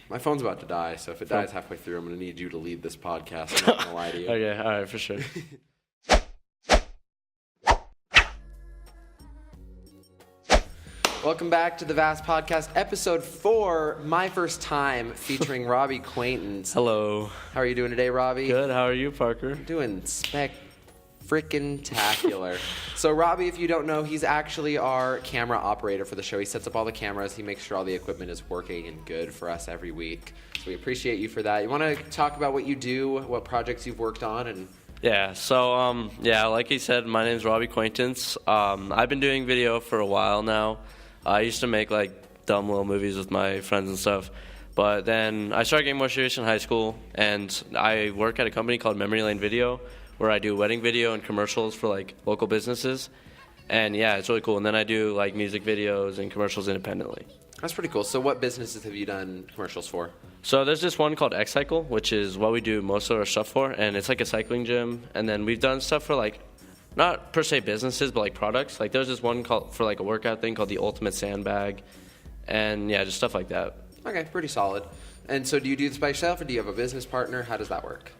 My phone's about to die, so if it dies halfway through, I'm going to need you to lead this podcast. I'm not going to lie to you. Okay, all right, for sure. Welcome back to the Vast Podcast, episode 4, my first time, featuring Robbie Quaintaince. Hello. How are you doing today, Robbie? Good. How are you, Parker? I'm doing freaking-tacular. So Robbie, if you don't know, he's actually our camera operator for the show. He sets up all the cameras. He makes sure all the equipment is working and good for us every week. So we appreciate you for that. You want to talk about what you do, what projects you've worked on, and... Yeah, so, like he said, my name's Robbie Quaintaince. I've been doing video for a while now. I used to make, dumb little movies with my friends and stuff. But then I started getting more serious in high school, and I work at a company called Memory Lane Video, where I do wedding video and commercials for, local businesses. And, yeah, it's really cool. And then I do, music videos and commercials independently. That's pretty cool. So what businesses have you done commercials for? So there's this one called X-Cycle, which is what we do most of our stuff for, and it's like a cycling gym. And then we've done stuff for, not per se businesses, but products. There's this one called for a workout thing called the Ultimate Sandbag, and yeah, just stuff like that. Okay, pretty solid. And so do you do this by yourself, or do you have a business partner? How does that work?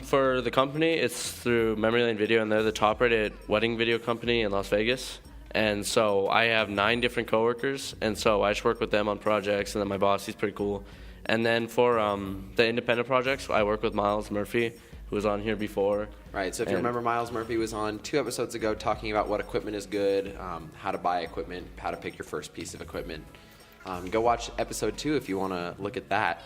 For the company, it's through Memory Lane Video, and they're the top-rated wedding video company in Las Vegas. And so I have 9 different coworkers, and so I just work with them on projects, and then my boss, he's pretty cool. And then for the independent projects, I work with Miles Murphy, who was on here before. Right, so if you remember, Miles Murphy was on 2 episodes ago talking about what equipment is good, how to buy equipment, how to pick your first piece of equipment. Go watch episode 2 if you want to look at that.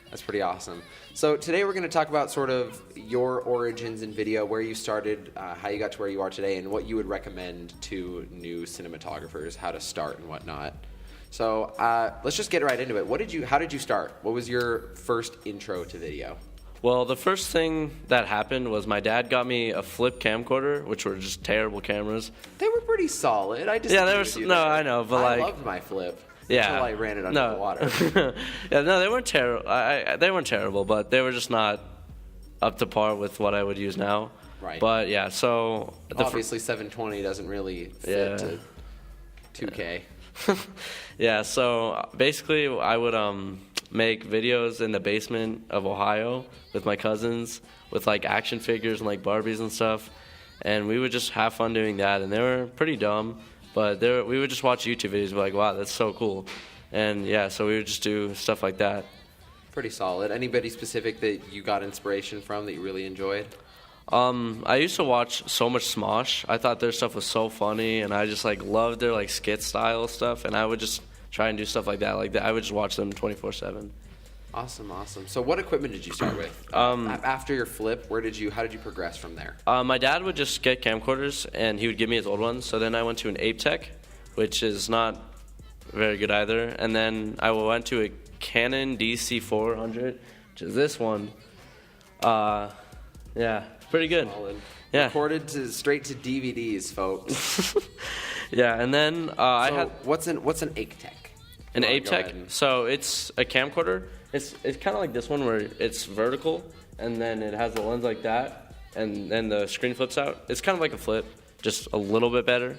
That's pretty awesome. So today we're going to talk about sort of your origins in video, where you started, how you got to where you are today, and what you would recommend to new cinematographers, how to start and whatnot. So let's just get right into it. How did you start? What was your first intro to video? Well, the first thing that happened was my dad got me a flip camcorder, which were just terrible cameras. They were pretty solid. I I know, but I loved my flip. Yeah. Until I ran it under the water. Yeah, no, they weren't terrible. They weren't terrible, but they were just not up to par with what I would use now. Right. But yeah, so obviously 720 doesn't really fit to 2K. Yeah, so basically I would make videos in the basement of Ohio with my cousins with action figures and Barbies and stuff, and we would just have fun doing that, and they were pretty dumb, but we would just watch YouTube videos and be like, wow, that's so cool. And yeah, so we would just do stuff like that. Pretty solid. Anybody specific that you got inspiration from that you really enjoyed? I used to watch so much Smosh. I thought their stuff was so funny, and I just loved their skit style stuff, and I would just try and do stuff like that. I would just watch them 24/7. Awesome. So what equipment did you start with? After your flip, how did you progress from there? My dad would just get camcorders, and he would give me his old ones. So then I went to an Aptec, which is not very good either. And then I went to a Canon DC400, which is this one. Yeah, pretty good. Solid. Yeah. Recorded straight to DVDs, folks. Yeah, and then what's an Aptec? An Aptec? So it's a camcorder. It's kind of like this one where it's vertical, and then it has the lens like that, and then the screen flips out. It's kind of like a flip, just a little bit better.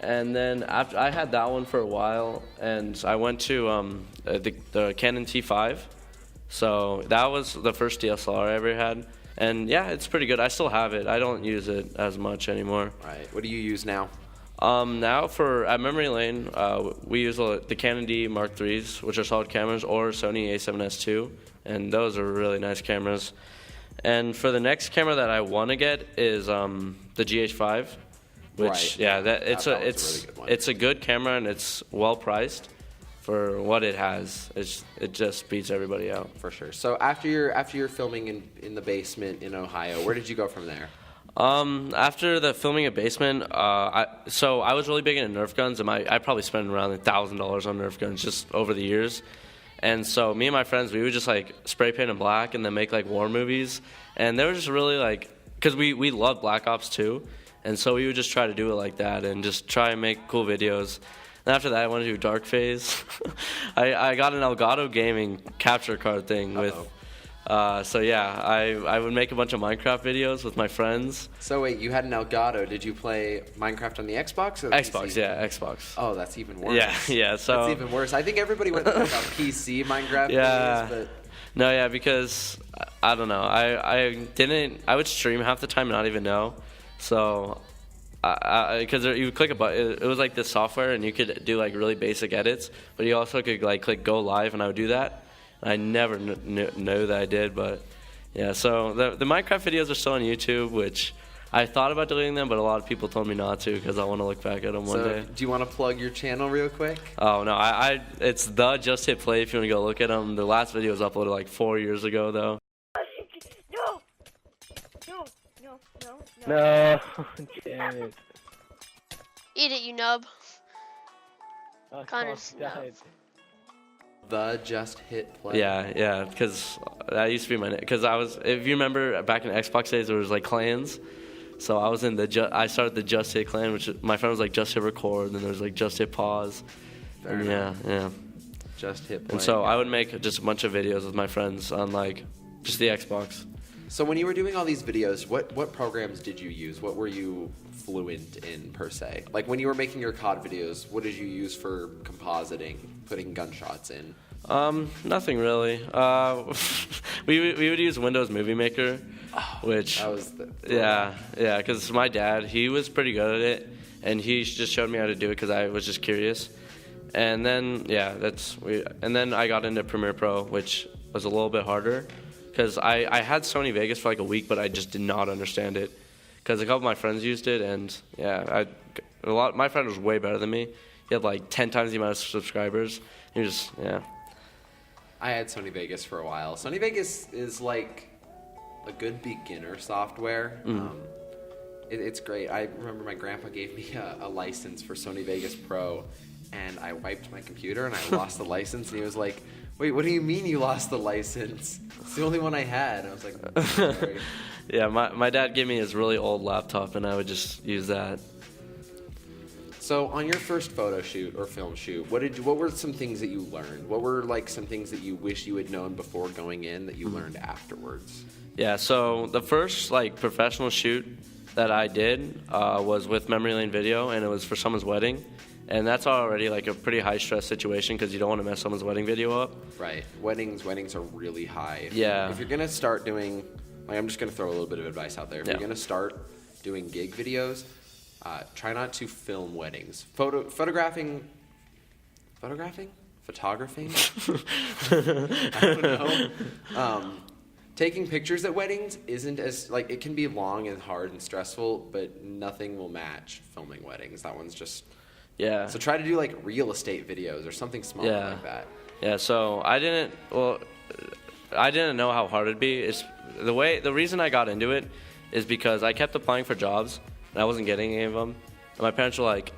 And then after I had that one for a while, and I went to the Canon T5. So that was the first DSLR I ever had. And yeah, it's pretty good. I still have it. I don't use it as much anymore. Right. What do you use now? Now at Memory Lane, we use the Canon D Mark IIIs, which are solid cameras, or Sony A7S II, and those are really nice cameras. And for the next camera that I want to get is the GH5, which right. Yeah, it's a really good one. It's a good camera, and it's well priced for what it has. It just beats everybody out for sure. So after you're filming in the basement in Ohio, where did you go from there? After the filming in basement, I was really big into Nerf guns, and I probably spent around $1,000 on Nerf guns just over the years. And so me and my friends, we would just spray paint them black and then make war movies. And they were just really because we loved Black Ops 2, and so we would just try to do it like that and just try and make cool videos. And after that, I went to do dark phase. I got an Elgato Gaming capture card thing with So yeah, I would make a bunch of Minecraft videos with my friends. So wait, you had an Elgato. Did you play Minecraft on the Xbox or the Xbox, PC? yeah, Xbox. Oh, that's even worse. Yeah. So that's even worse. I think everybody went about PC Minecraft. Yeah. Days, No, yeah, because I don't know. I would stream half the time and not even know. So because you would click a button, it was like this software, and you could do like really basic edits, but you also could like click go live, and I would do that. I never know that I did, but yeah. So the Minecraft videos are still on YouTube, which I thought about deleting them, but a lot of people told me not to because I want to look back at them one day. Do you want to plug your channel real quick? Oh no, it's the Just Hit Play if you want to go look at them. The last video was uploaded like 4 years ago though. No. Damn it. Eat it, you nub. Oh, Connor's died. The Just Hit Play. Yeah, because that used to be my name. Because if you remember back in Xbox days, there was like clans. So I was in I started the Just Hit clan, which my friend was like Just Hit Record, and there was like Just Hit Pause. Fair enough. Yeah. Just Hit Play. And so I would make just a bunch of videos with my friends on like just the Xbox. So when you were doing all these videos, what programs did you use? What were you fluent in per se? Like when you were making your COD videos, what did you use for compositing, putting gunshots in? Nothing really. We would use Windows Movie Maker, which That was yeah, because my dad, he was pretty good at it, and he just showed me how to do it because I was just curious. And then and then I got into Premiere Pro, which was a little bit harder. Because I had Sony Vegas for like a week, but I just did not understand it. Because a couple of my friends used it, and yeah, my friend was way better than me. He had like 10 times the amount of subscribers. He was I had Sony Vegas for a while. Sony Vegas is like a good beginner software. It's great. I remember my grandpa gave me a license for Sony Vegas Pro, and I wiped my computer and I lost the license, and he was like, "Wait, what do you mean you lost the license? It's the only one I had." And I was like, "Sorry." Yeah, my dad gave me his really old laptop, and I would just use that. So on your first photo shoot or film shoot, what were some things that you learned? What were like some things that you wish you had known before going in that you learned afterwards? Yeah, so the first like professional shoot that I did was with Memory Lane Video, and it was for someone's wedding. And that's already like a pretty high stress situation because you don't want to mess someone's wedding video up. Right. Weddings are really high. Yeah. If you're going to start doing, like, I'm just going to throw a little bit of advice out there. If you're going to start doing gig videos, try not to film weddings. Photographing? Photographing? I don't know. Taking pictures at weddings isn't as, like, it can be long and hard and stressful, but nothing will match filming weddings. That one's just... Yeah. So try to do like real estate videos or something small like that. Yeah. So I didn't know how hard it'd be. The reason I got into it is because I kept applying for jobs and I wasn't getting any of them. And my parents were like,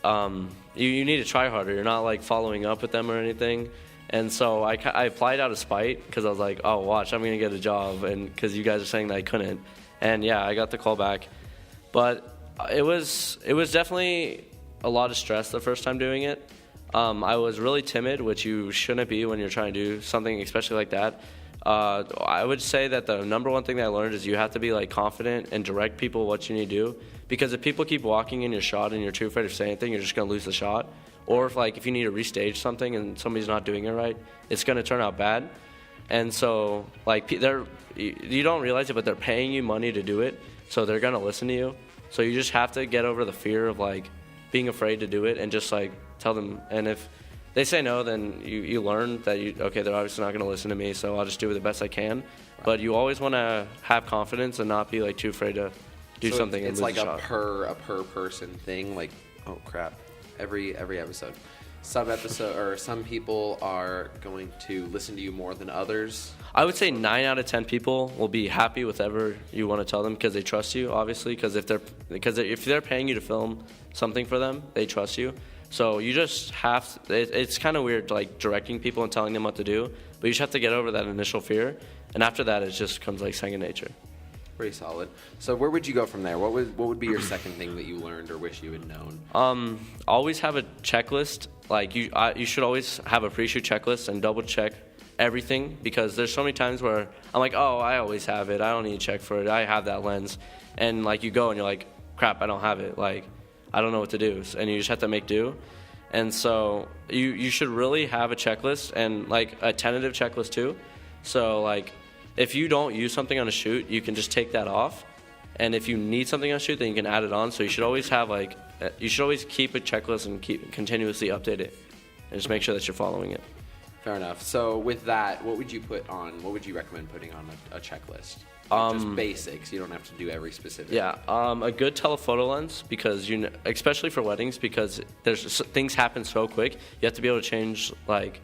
"You need to try harder. You're not like following up with them or anything." And so I applied out of spite because I was like, "Oh, watch, I'm gonna get a job," and because you guys are saying that I couldn't. And yeah, I got the call back, but it was definitely a lot of stress the first time doing it. I was really timid, which you shouldn't be when you're trying to do something especially like that. I would say that the number one thing that I learned is you have to be like confident and direct people what you need to do, because if people keep walking in your shot and you're too afraid to say anything, you're just going to lose the shot. Or if you need to restage something and somebody's not doing it right, it's going to turn out bad. And so you don't realize it, but they're paying you money to do it, so they're going to listen to you. So you just have to get over the fear of like being afraid to do it and just like tell them. And if they say no, then you learn that they're obviously not going to listen to me, so I'll just do it the best I can. Right. But you always want to have confidence and not be like too afraid to do something. It's and like lose a shot. per person thing. Like, oh crap, every episode, some people are going to listen to you more than others. I would say 9 out of 10 people will be happy with whatever you want to tell them because they trust you, obviously. Because if they're paying you to film something for them, they trust you. So you just have to, it's kind of weird like directing people and telling them what to do, but you just have to get over that initial fear, and after that it just comes like second nature. Pretty solid. So where would you go from there? What would be your second thing that you learned or wish you had known? Always have a checklist. Like you should always have a pre-shoot checklist and double check everything, because there's so many times where I'm like, oh, I always have it. I don't need to check for it. I have that lens. And, like, you go and you're like, crap, I don't have it. Like, I don't know what to do. And you just have to make do. And so you should really have a checklist, and, like, a tentative checklist too. So, like, if you don't use something on a shoot, you can just take that off. And if you need something on a shoot, then you can add it on. So you should always have, like, you should always keep a checklist and continuously update it. And just make sure that you're following it. Fair enough. So with that, what would you recommend putting on a checklist? Just basics. You don't have to do every specific. Yeah, a good telephoto lens, because especially for weddings, because things happen so quick. You have to be able to change, like,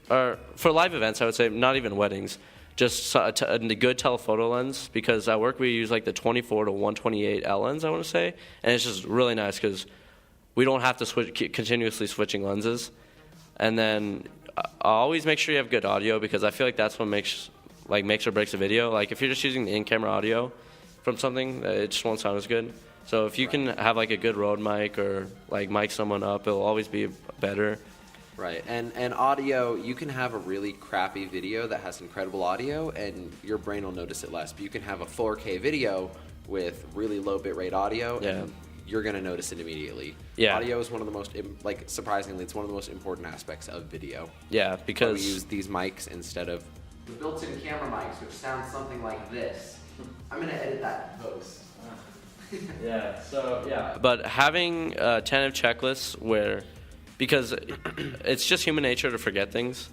or for live events, I would say, not even weddings, just a good telephoto lens, because at work we use, like, the 24 to 128 L lens, I want to say, and it's just really nice because we don't have to keep continuously switching lenses. And then always make sure you have good audio, because I feel like that's what makes or breaks a video. Like, if you're just using the in-camera audio from something, it just won't sound as good. So if you can have, like, a good Rode mic or, like, mic someone up, it'll always be better. Right, and audio, you can have a really crappy video that has incredible audio, and your brain will notice it less. But you can have a 4K video with really low bitrate audio, and you're going to notice it immediately. Yeah. Audio is one of the most, like, surprisingly, it's one of the most important aspects of video. Yeah, because we use these mics instead of the built-in camera mics, which sound something like this. I'm going to edit that in post. But having a tentative checklist because it's just human nature to forget things,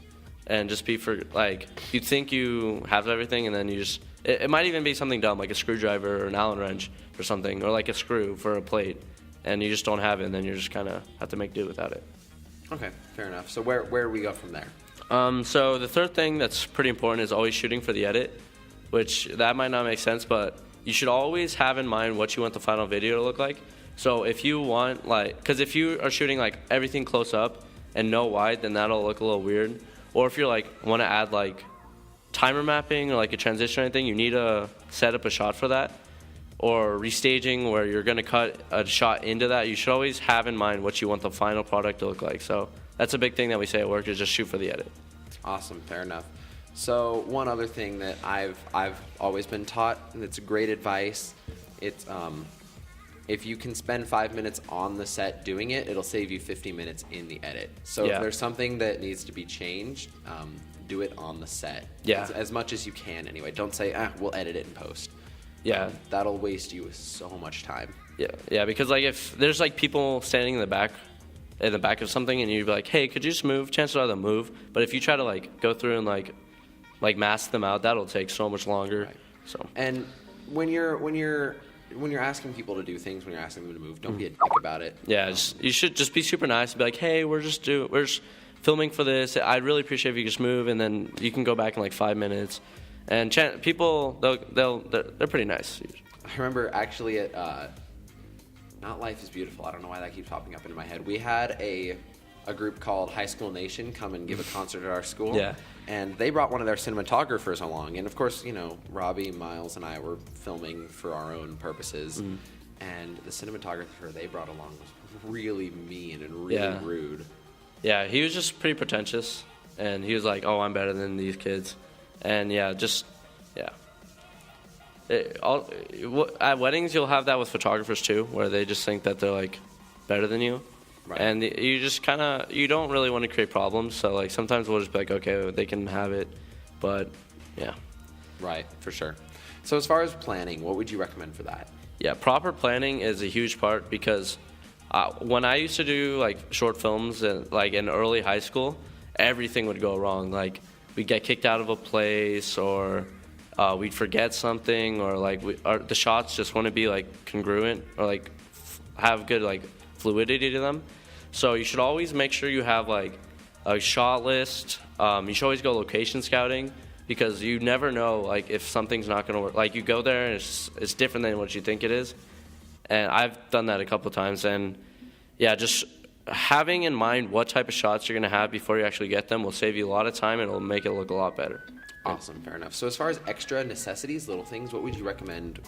and just you think you have everything, and then you just, it might even be something dumb, like a screwdriver or an Allen wrench for something, or like a screw for a plate, and you just don't have it, and then you just kind of have to make do without it. Okay, fair enough. So where do we go from there? So the third thing that's pretty important is always shooting for the edit, which that might not make sense, but you should always have in mind what you want the final video to look like. So if you want, like, because if you are shooting, like, everything close up and no wide, then that'll look a little weird. Or if you're, like, want to add, like, timer mapping or, like, a transition or anything, you need to set up a shot for that. Or restaging, where you're going to cut a shot into that. You should always have in mind what you want the final product to look like. So that's a big thing that we say at work, is just shoot for the edit. Awesome, fair enough. So one other thing that I've always been taught, and it's great advice, it's if you can spend 5 minutes on the set doing it, it'll save you 50 minutes in the edit. So if there's something that needs to be changed, do it on the set. Yeah. As much as you can anyway. Don't say, we'll edit it in post. Yeah. That'll waste you so much time. Yeah, because, like, if there's, like, people standing in the back of something, and you'd be like, hey, could you just move? Chances are they'll move. But if you try to, like, go through and, like mask them out, that'll take so much longer. Right. So. And when you're asking people to do things, when you're asking them to move, don't be a dick about it. Yeah, you should just be super nice and be like, hey, we're just filming for this. I'd really appreciate if you just move, and then you can go back in, like, 5 minutes. And people, they're pretty nice. I remember actually at not Life is Beautiful. I don't know why that keeps popping up into my head. We had a group called High School Nation come and give a concert at our school. Yeah. And they brought one of their cinematographers along. And, of course, Robbie, Miles, and I were filming for our own purposes. Mm-hmm. And the cinematographer they brought along was really mean and really rude. Yeah, he was just pretty pretentious. And he was like, oh, I'm better than these kids. And, at weddings, you'll have that with photographers, too, where they just think that they're, like, better than you. Right. And you just you don't really want to create problems. So, like, sometimes we'll just be like, okay, they can have it. But, yeah. Right, for sure. So as far as planning, what would you recommend for that? Yeah, proper planning is a huge part, because when I used to do, like, short films in early high school, everything would go wrong. Like, we'd get kicked out of a place, or we'd forget something, or, like, the shots just want to be, like, congruent, or, like, have good, like, fluidity to them. So you should always make sure you have, like, a shot list. You should always go location scouting, because you never know, like, if something's not going to work. Like, you go there and it's different than what you think it is. And I've done that a couple of times. And, yeah, just having in mind what type of shots you're going to have before you actually get them will save you a lot of time, and it'll make it look a lot better. Awesome, fair enough. So as far as extra necessities, little things, what would you recommend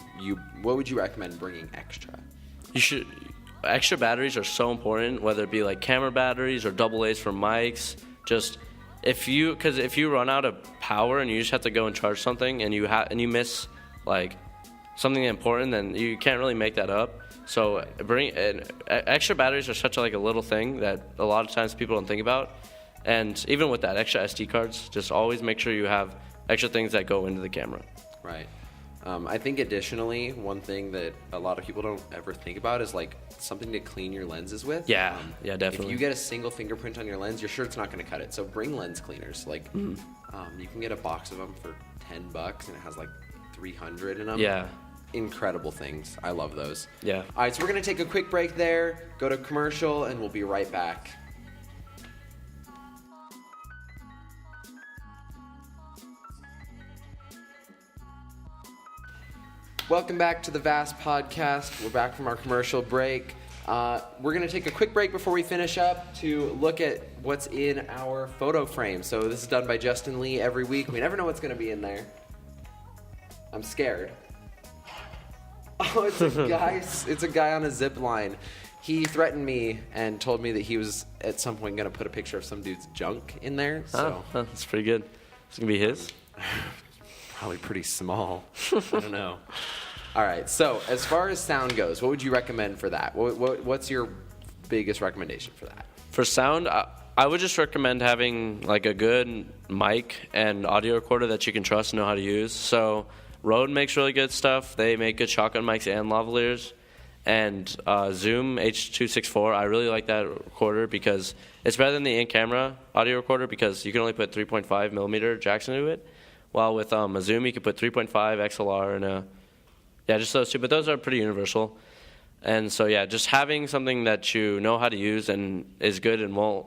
bringing extra? Extra batteries are so important, whether it be like camera batteries or AA for mics. Just if you run out of power and you just have to go and charge something and you miss like something important, then you can't really make that up. So extra batteries are such a little thing that a lot of times people don't think about. And even with that, extra SD cards, just always make sure you have extra things that go into the camera. Right. I think additionally, one thing that a lot of people don't ever think about is like something to clean your lenses with. Yeah, definitely. If you get a single fingerprint on your lens, you're sure it's not going to cut it. So bring lens cleaners. Like, you can get a box of them for $10, and it has like 300 in them. Yeah. Incredible things. I love those. Yeah. All right, so we're going to take a quick break there, go to commercial, and we'll be right back. Welcome back to the Vast Podcast. We're back from our commercial break. We're going to take a quick break before we finish up to look at what's in our photo frame. So this is done by Justin Lee every week. We never know what's going to be in there. I'm scared. Oh, it's a guy on a zip line. He threatened me and told me that he was at some point going to put a picture of some dude's junk in there. So That's pretty good. It's going to be his? Probably pretty small. I don't know. All right. So as far as sound goes, what would you recommend for that? What's your biggest recommendation for that? For sound, I would just recommend having like a good mic and audio recorder that you can trust and know how to use. So Rode makes really good stuff. They make good shotgun mics and lavaliers. And Zoom H264, I really like that recorder because it's better than the in-camera audio recorder because you can only put 3.5 millimeter jacks into it. While with a Zoom, you could put 3.5 XLR and just those two. But those are pretty universal. And so, just having something that you know how to use and is good and won't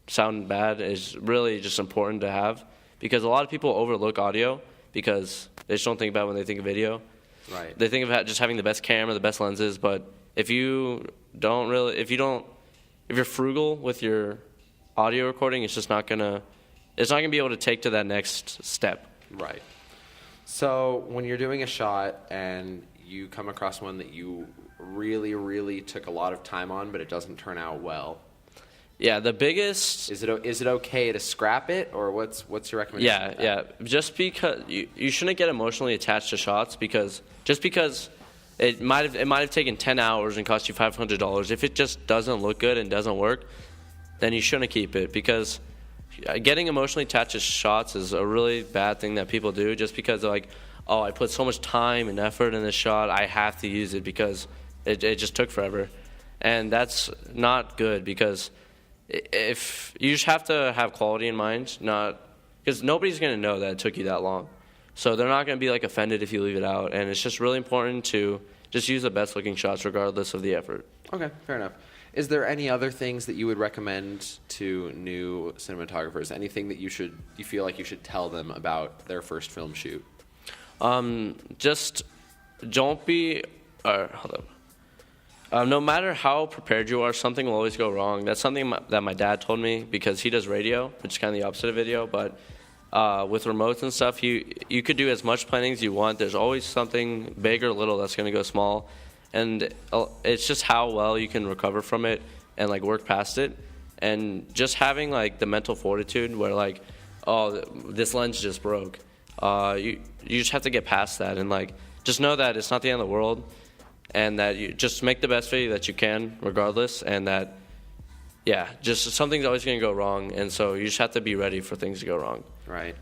sound bad is really just important to have because a lot of people overlook audio because they just don't think about it when they think of video. Right. They think of just having the best camera, the best lenses. But if you're frugal with your audio recording, it's not gonna be able to take to that next step. Right. So when you're doing a shot and you come across one that you really, really took a lot of time on, but it doesn't turn out well. Yeah, the biggest... Is it okay to scrap it, or what's your recommendation? Yeah. Just because... You shouldn't get emotionally attached to shots because it might have taken 10 hours and cost you $500. If it just doesn't look good and doesn't work, then you shouldn't keep it because... Getting emotionally attached to shots is a really bad thing that people do just because they're like, oh, I put so much time and effort in this shot, I have to use it because it just took forever. And that's not good because if you just have to have quality in mind, because nobody's going to know that it took you that long. So they're not going to be like offended if you leave it out. And it's just really important to just use the best looking shots regardless of the effort. Okay, fair enough. Is there any other things that you would recommend to new cinematographers? Anything that you feel like you should tell them about their first film shoot? Just don't be. Hold up. No matter how prepared you are, something will always go wrong. That's something that my dad told me because he does radio, which is kind of the opposite of video. But with remotes and stuff, you could do as much planning as you want. There's always something big or little that's going to go small. And it's just how well you can recover from it and like work past it, and just having like the mental fortitude where like, oh, this lens just broke. You just have to get past that and like just know that it's not the end of the world, and that you just make the best video that you can regardless, and that just something's always going to go wrong, and so you just have to be ready for things to go wrong. Right.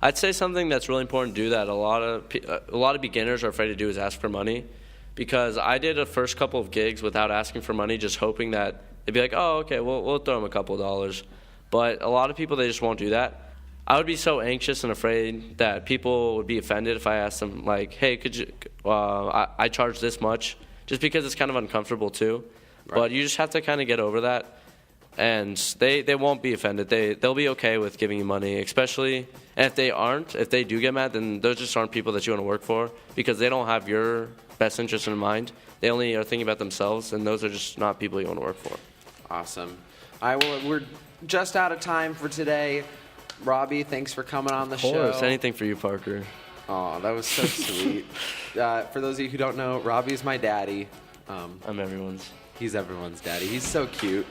I'd say something that's really important to do that a lot of beginners are afraid to do is ask for money. Because I did a first couple of gigs without asking for money, just hoping that they'd be like, oh, okay, we'll throw them a couple of dollars. But a lot of people, they just won't do that. I would be so anxious and afraid that people would be offended if I asked them, like, hey, could you, I charge this much, just because it's kind of uncomfortable too. Right. But you just have to kind of get over that. And they won't be offended. They'll be okay with giving you money, especially, and if they do get mad, then those just aren't people that you want to work for because they don't have your best interest in mind. They only are thinking about themselves, and those are just not people you want to work for. Awesome. All right, well, we're just out of time for today. Robbie, thanks for coming on the show. Of course, anything for you, Parker. Oh, that was so sweet. For those of you who don't know, Robbie's my daddy. I'm everyone's. He's everyone's daddy. He's so cute.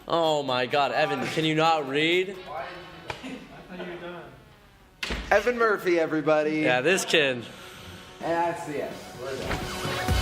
Oh my God, Evan, can you not read? Evan Murphy, everybody. Yeah, this kid. And that's the end. We're done.